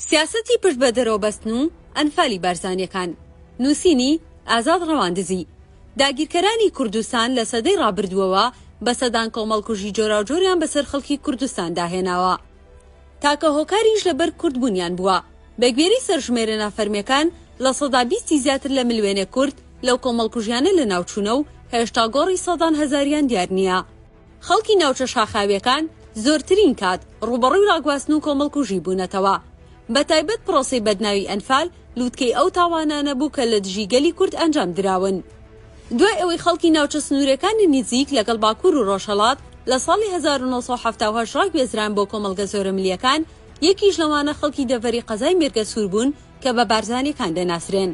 سیاسەتی پشت بە دەرەوەبەستن و ئەنفالی بارزانیەکان. نووسینی ئازاد ڕەواندزی. داگیرکەرانی کوردستان لە سەدەی ڕابردووەوە بە سەدان کۆمەڵکوژی جۆراوجۆریان بەسەر خەڵکی کوردستان داهێناوە. تاکە هۆکاریش لەبەر کوردبوونیان بووە. بەگوێرەی سەرژمێرە نافەرمیەکان لە سەدا 20 زیاتر لە ملیۆنێ کورد لەو کۆمەڵکوژیانە لە ناوچوونە و هێشتا گۆڕی سەدان هەزاریان دیار نییە. خەڵکی ناوچە شاخاویەکان زۆرترین کات ڕوبەڕووی ڕاگواستن و کۆمەڵکوژی بوونەتەوە. بەتایبەت پرۆسەی بەدناوی ئەنفال لووتکەی ئەو تاوانانە بوو کە لە دژی گەلی کورد ئەنجام دراون. دوای ئەوەی خەڵکی ناوچە سنوورەکانی نزیک لەگەڵ باکوور و ڕۆژهەڵات لە ساڵی 1970 ڕاگوێزران بۆ کۆمەڵگە زۆرەملیەکان، یەکیش لەوانە خەڵکی دەڤەری قەزای مێرگە سوور بوون کە بە بارزانیەکان دەناسرێن.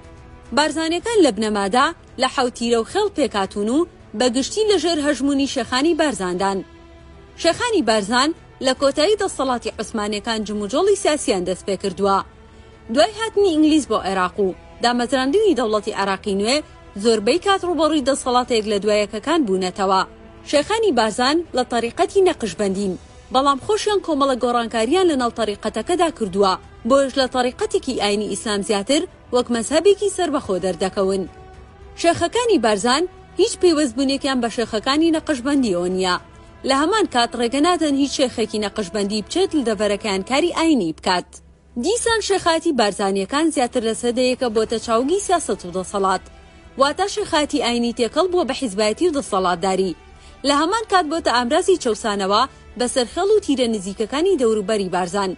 بارزانیەکان لە بنەمادا لە حەوتیرە و خێڵ پێکاتون و بەگشتی لەژێر هەژمونی شێخانی بارزاندان. شێخانی بارزان لە کۆتایی دەسەڵاتی عوسمانیەکان جموجۆڵی سیاسیان دەست پێ کردووە. دوای هاتنی ئینگلیز بۆ عێراق و دامەزراندنی دەوڵەتی عێراقی نوێ، زۆربەی کات ڕوبەڕووی دەسەڵاتێک لە دوایەکەکان بوونەتەوە. شێخانی بارزان لە تەریقەتی نەقشبەندین، بەڵام خۆشیان کۆمەڵە گۆڕانکاریان لە ناو تەریقەتەکەدا کردووە، بۆیش لە تەریقەتێکی ئاینی ئیسلام زیاتر وەک مەزهەبێکی سەربەخۆ دەردەکەون. شێخەکانی بارزان هیچ پەیوەستبوونێکیان بە شێخەکانی نەقشبەندیەوە نییە. لە هەمان کات ڕێگەنادەن هیچ شێخێکی نەقشبەندی بچێت لە دەڤەرەکەیان کاری ئاینی بکات. دیسان شێخاتی بارزانیەکان زیاتر لە سەدەیەکە بۆتە چاوگی سیاسەت و دەسەڵات، واتە شێخاتی ئاینی تێکەڵ بووە بە حیزبایەتی و دەسەڵاتداری. لە هەمان کات بۆتە ئامرازی چەوسانەوە بەسەر خەڵ و تیرە نزیکەکانی دەوروبەری بارزان.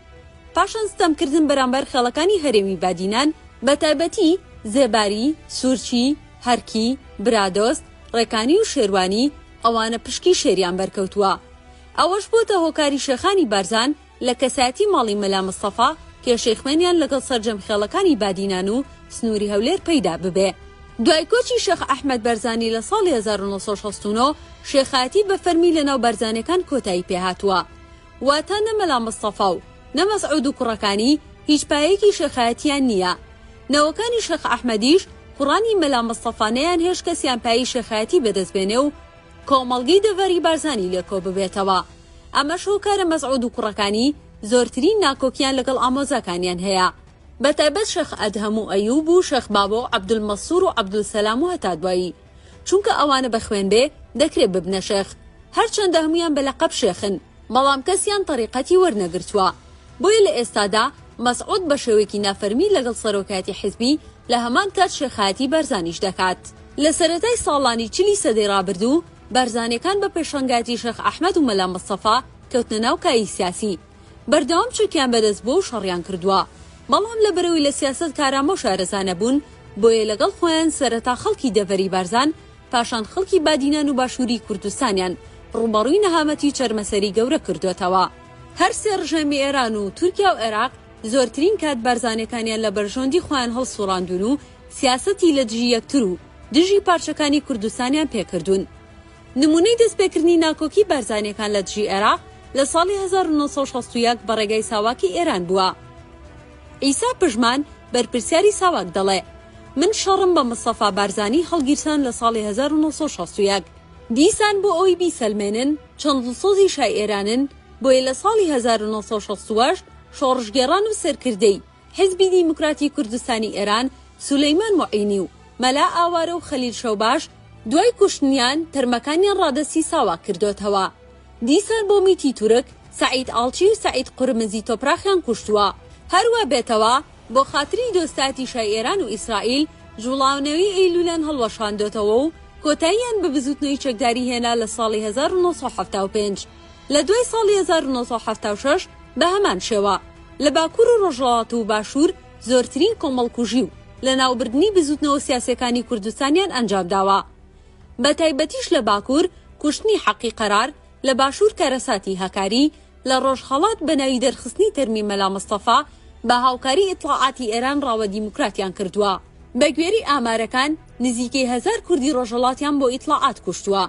پاشان ستەمکردن بەرامبەر خەڵەکانی هەرێمی بادینان، بە تایبەتی زێباری، سوورچی، هەرکی، برادۆست، ڕێکانی و شێروانی، ئەوانە پشکی شێریان بەرکەوتووە. ئەوەش بۆتە هۆکاری شێخانی بارزان لە کەسایەتی ماڵی مەلا مستەفا کە شێخمێنیان لەگەڵ سەرجەم خێڵەکانی بادینان و سنووری هەولێر پەیدا ببێ. دوای کۆچی شێخ ئەحمەد بەرزانی لە ساڵی 1969 شێخاتی بە فەرمی لەناو بارزانەکان کۆتایی پێهاتووە. واتە نە مەلا مستەفا و نە مەسعود و کوڕەکانی هیچ پایەکی شێخایەتیان نییە. نەوەکانی شێخ ئەحمەدیش کوڕانی مەلا مستەفانەیان هێش کەسیان پایی شێخایەتی بەدەستبێنێ و کۆمەڵگەی دەڤەری بارزانی لێکۆ ببێتەوە. ئەمەش هۆکارە مەسعود و کوڕەکانی زۆرترین ناکۆکیان لەگەڵ ئامۆزاکانیان هەیە. بەتایبەت شێخ ئەدهەم و ئەیوب و شێخ بابۆ و عەبدولمەسوور و عەبدولسەلام و هەتا دوایی، چونکە ئەوانە بەخوێن بێ دەکرێت ببنە شێخ، هەرچەندە هەمویان بە لەقەب شێخن، بەڵام کەسیان تەریقەتی وەرنەگرتووە. بۆیە لە ئێستادا مەسعود بە شێوەیەکی نافەرمی لەگەڵ سەرۆکایەتی حیزبی لە هەمان کات شێخایەتی بارزانیش دەکات. لە سەرەتای ساڵانی چلی سەدەی ڕابردوو بارزانەکان بە پێشەنگاتی شێخ ئەحمەد و مەلا مستەفا کەوتنە ناو کایی سیاسی. بەردەوام چرکیان بەدەست بۆ و شەڕیان کردووە، بەڵام لە بەرەوەی لە سیاسەت کارامە و شارەزانە بوون، بۆیە لەگەڵ خۆیان سەرەتا خەڵکی دەڤەری بارزان، پاشان خەڵکی بادینان و باشووری کوردستانیان ڕوبەڕووی نەهامەتی چەرمەسەری گەورە کردوێتەوە. هەر سێ ڕژێمی ئێران و تورکیا و عێراق زۆرترین کات بارزانەکانیان لە بەرژۆندی خۆیان هەڵسوڕاندون و سیاسەتی لە دژی یەکتر و دژی پارچەکانی کوردستانیان پێکردوون. نمونەی دەستپێکردنی ناکۆکی بارزانیەکان لە دژی عێراق لە ساڵی 1961 بە ڕێگای ساواکی ئێران بووە. ئیسا پژمان بەرپرسیاری ساواک دەڵێ من شەڕم بە مستەفا بارزانی هەڵگیرسان لە ساڵی 1961. دیسان بۆ ئەوی بیسەلمێنن چەند دڵسۆزی شای ئێرانن، بۆیە لە ساڵی 1960 شۆڕژگێڕان و سەرکردەی حیزبی دیموکراتی کوردستانی ئێران سولەیمان موعینی و مەلا ئاوارە و خەلیل شەوباش دوای کوشتنیان تەرمەکانیان ڕادەستی ساواک کردوتەوە. دیسان بۆ میتی تورک سعید ئاڵچی و سعید قورمزی تۆپراخیان کوشتووە. هەروە بێتەوە بۆ خاتری دۆستاتی شای ئێران و ئیسرائیل جوڵاونەوەی ئەیلولیان هەڵوەشاندۆتەوە و کۆتاییان بە بزوتنەوەی چەکداری هێنا لە ساڵی 1975. لە دوای ساڵی 1976 بە هەمان شێوە لە باکوور و ڕۆژهەڵات و باشوور زۆرترین کۆمەڵکوژی و لە ناوبردنی بزوتنەوە سیاسەکانی کوردستانیان ئەنجام داوە. بە تایبەتیش لە باکوور کوشتنی حەقی قەرار، لە باشوور کارەساتی هەکاری، لە ڕۆژهەڵات بە ناوی دەرخستنی تەرمی مەلا مستەفا بە هاوکاری ئیطلاعاتی ئێران ڕاوە دیموکراتیان کردووە. بە گوێرەی ئامارەکان نزیکەی 1000 کوردی ڕۆژهەڵاتیان بۆ ئیطلاعات کوشتووە.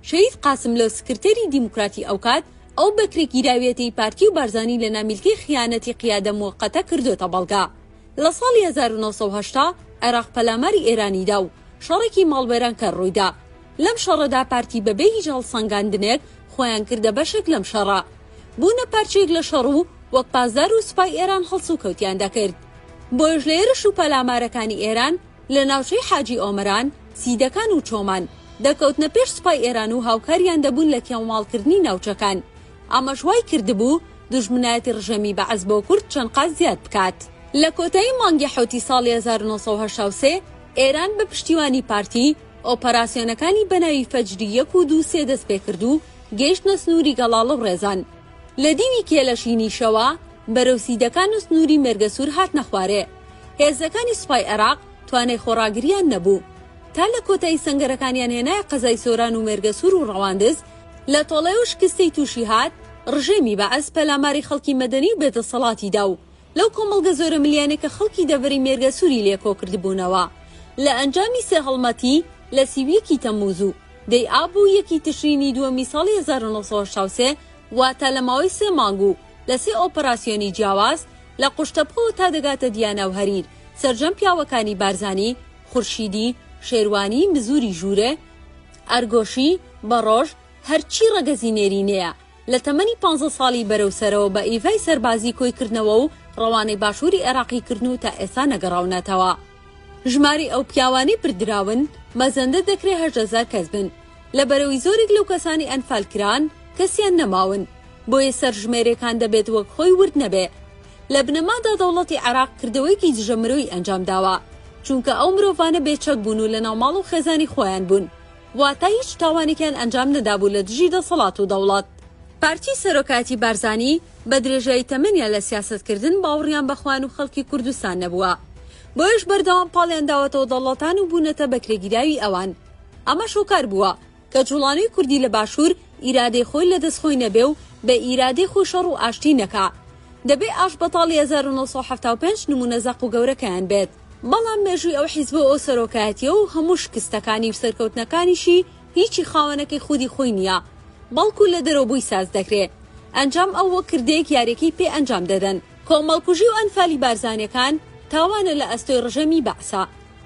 شەهید قاسم لەو سکرتەری دیموکراتی ئەو کات ئەو بەکرێ گیراوێتی پارتی و بارزانی لە نامیلکەی خیانەتی قیادە موقەتە کردوتە بەڵگا. لە ساڵی 1970 عێراق پەلاماری ئێرانیدا و شەڕێکی ماڵوێران کە ڕوویدا. لەم شەڕەدا پارتی بەبێ هیچ هەڵسەنگاندنێک خۆیان کردە بەشێک لەم شەڕە. بوونە پارچێک لە شەڕ و وەک پازدار و سوپای ئێران هەڵس و کەوتیان دەکرد. بۆیش لە ئێرش و پەلامارەکانی ئێران لە ناوچەی حاجی ئۆمەران، سیدەکان و چۆمان دەکەوتنە پێش سوپای ئێران و هاوکاریان دەبوون لە کێوماڵکردنی ناوچەکان. ئەمەش وای کردبوو دوژمنایەتی ڕژەمی بەعەز بۆ کورد چەند قات زیاد بکات. لە کۆتایی مانگی حوتی ساڵی 1983 ئێران بە پشتیوانی پارتی ئۆپەراسیۆنەکانی بەناوی فەجری 1 و 2 3 دەست پێ کرد و گەیشتنە سنووری گەڵاڵە و ڕێزان. لە دیوی کێلەشینیشەوە بەرەو سیدەکان و سنووری مێرگەسوور هاتنە خوارێ. هێزەکانی سوپای عێراق توانای خۆڕاگریان نەبوو. تا لە کۆتایی سەنگەرەکانیان هێنایە قەزای سۆران و مێرگەسوور و ڕەواندز لە تۆڵەی و شکستەی تووشی هات، ڕژێمی بەعەز پەلاماری خەڵکی مەدەنی و بێدەسەڵاتی دا و لەو کۆمەڵگە زۆرە ملیانێکە خەڵکی دەڤەری مێرگەسووری لێکۆ کردبوونەوە. لە ئەنجامی سێ هەڵمەتی لە 31 تەمموز و دەی ئابوو 1 تشرینی دووەمی ساڵی 1963 واتە لە ماوەی 3 مانگ و لە 3 ئۆپەراسیۆنی جیاواز لە قوشتەپخۆ تا دەگاتە دیانە و هەریر سەرجەم پیاوەکانی بارزانی، خورشیدی، شێروانی، مزوری ژوورێ، ئەرگۆشی، بەڕۆژ هەرچی ڕەگەزینێرینەیە لە تەمەنی 15 ساڵی بەرەوسەرەوە بە ئیڤای سەربازی کۆیکردنەوە و ڕەوانەی باشووری عێراقی کردن و تا ئێستا نەگەڕاونەتەوە. ژماری ئەو پیاوانەی بردراون مەزەندە دەکرێت 8,000 کەس بن. لە بەرەوەی زۆرێک لەو کەسانی ئەنفالکران کەسیان نەماون، بۆیە سەرژمێرەکان دەبێت وەک خۆی ورد نەبێ. لە بنەمادا دەوڵەتی عێراق کردەوەیەکی دژەمرۆی ئەنجام داوە، چونکە ئەو مرۆڤانە بێچەک بوون و لە ناوماڵ و خێزانی خۆیان بوون، واتە هیچ تاوانێکیان ئەنجام نەدابوو لە دژی دەسەڵات و دەوڵەت. پارتی سەرۆکاتی بارزانی بە درێژایی تەمەنیان لە سیاسەتکردن باوەڕیان بەخوان و خەڵکی کوردستان نەبووە، بۆیش بەردەوام پاڵیان داوەتەوە دەوڵەتان و بوونەتە بەکرێگیراوی ئەوان. ئەمە شۆکار بووە کە جوڵانەی کوردی لە باشوور ئیرادەی خۆی لە دەستخۆی نەبێ و بە ئیرادەی خۆی شەڕ و ئاشتی نەکا. دەبێ ئاش بەتاڵی 1975 نمونە زەق و گەورەکەیان بێت، بەڵام مێژووی ئەو حیزب ئەو سەرۆکایەتیە و هەموو شکستەکانی و سەرکەوتنەکانیشی هیچی خاوەنەکەی خودی خۆی نییە، بەڵکو لە دەرەوەبووی ساز دەکرێت. ئەنجام ئەو وەک کردەیەک یارێکی پێ ئەنجام دەدەن. کۆمەڵکوژی و ئەنفالی بارزانیەکان تاوانە لە ئەستۆی ڕژەمی بەعسا،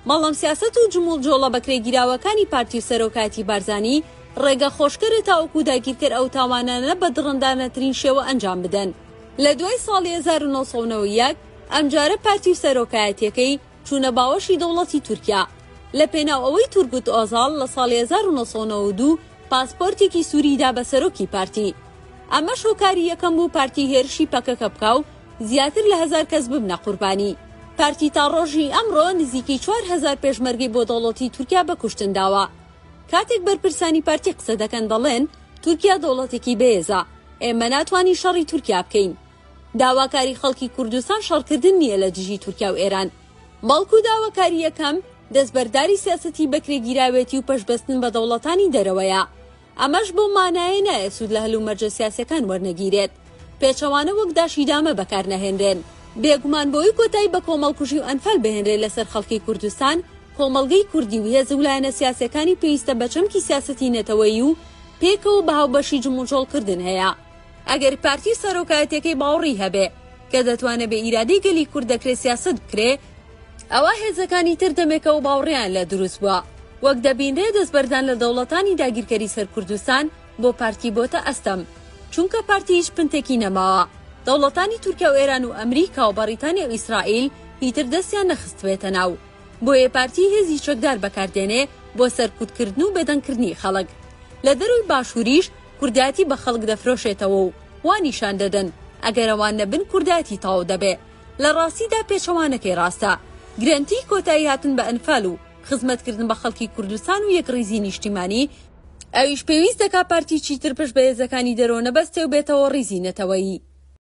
بەڵام سیاسەت و جموڵ جۆڵە بەکرێگیراوەکانی پارتی و سەرۆکاتی بارزانی ڕێگە خۆشکەرە تاوەکو داگیرکرد ئەو تاوانانە بە دڕندانەترین شێوە ئەنجام بدەن. لە دوای ساڵی 1991 ئەمجارە پارتی و سەرۆکایەتیەکەی چوونە باوەشی دەوڵەتی تورکیا. لە پێناو ئەوەی تورگوت ئۆزاڵ لە ساڵی 1992 پاسپۆرتێکی سووریدا بە سەرۆکی پارتی. ئەمە شۆکاری یەکەم بوو پارتی هێرشی پەکەکە بکە و زیاتر لە 1000 کەس ببنە قوربانی. پارتی تا ڕۆژی ئەمڕۆ نزیکی 4000 پێشمەرگەی بۆ دەوڵەتی تورکیا بەکوشتن داوە. کاتێک بەرپرسانی پارتی قسە دەکەن دەڵێن تورکیا دەوڵەتێکی بەهێزە، ئێمە ناتوانین شەڕی تورکیا بکەین. داواکاری خەڵکی کوردستان شەڕکردن نییە لە دژی تورکیا و ئێران، بەڵکو داواکاری یەکەم دەستبەرداری سیاسەتی بەکرێگیراوێتی و پەشبەستن بە دەوڵەتانی دەرەوەیە. ئەمەش بۆ مانایە نایە سوود لە هەلوو مەرجە سیاسەکان وەرنەگیرێت، پێچەوانە وەک داشیدامە بەکار نەهێنرێن. بێگومان بۆی کۆتایی بە کۆمەڵکوژی و ئەنفال بهێنرێت لەسەر خەڵکی کوردستان، کۆمەڵگەی کوردی و هێز وڵایەنە سیاسەکانی پێویستە بە چەمکی سیاسەتی نەتەوەیی و پێکەوە بە هاوبەشی جموجۆڵکردن هەیە. ئەگەر پارتی سەرۆکایەتەکەی باوەڕی هەبێ کە دەتوانێت بە ئیرادەی گەلی کورد دەکرێت سیاسەت بکرێ، ئەوە هێزەکانی تر دەمێکەوە باوەڕیان لە دروست بووە، وەک دەبینرێ دەستبەردان لە دەوڵەتانی داگیرکەری سەر کوردستان بۆ پارتی بۆتە ئەستەم، چونکە پارتی هیچ پنتێکی نەماوە. دەوڵەتانی تورکیا و ئێران و ئەمریکا و بەریتانیا و ئیسرائیل هیتر دەستیان نەخستوێتە ناو، بۆیە پارتی هێزی چەکدار بەکاردێنێ بۆ سەرکوتکردن و بێدەنگکردنی خەڵک. لە دەروی باشووریش کورداتی بە خەڵک دەفرۆشێتەوە و وانیشان دەدەن ئەگەر ئەوان نەبن کورداتی تاو دەبێ. لە ڕاستیدا پێچەوانەکەی ڕاستە، گرنگی کۆتایی هاتن بە ئەنفال و خزمەتکردن بە خەڵکی کوردستان و یەکڕیزی نیشتیمانی، ئەویش پێویست دەکا پارتی چیتر پشت بە هێزەکانی دەرەوە نەبەستێ و بێتەوە ڕیزی نەتەوەیی.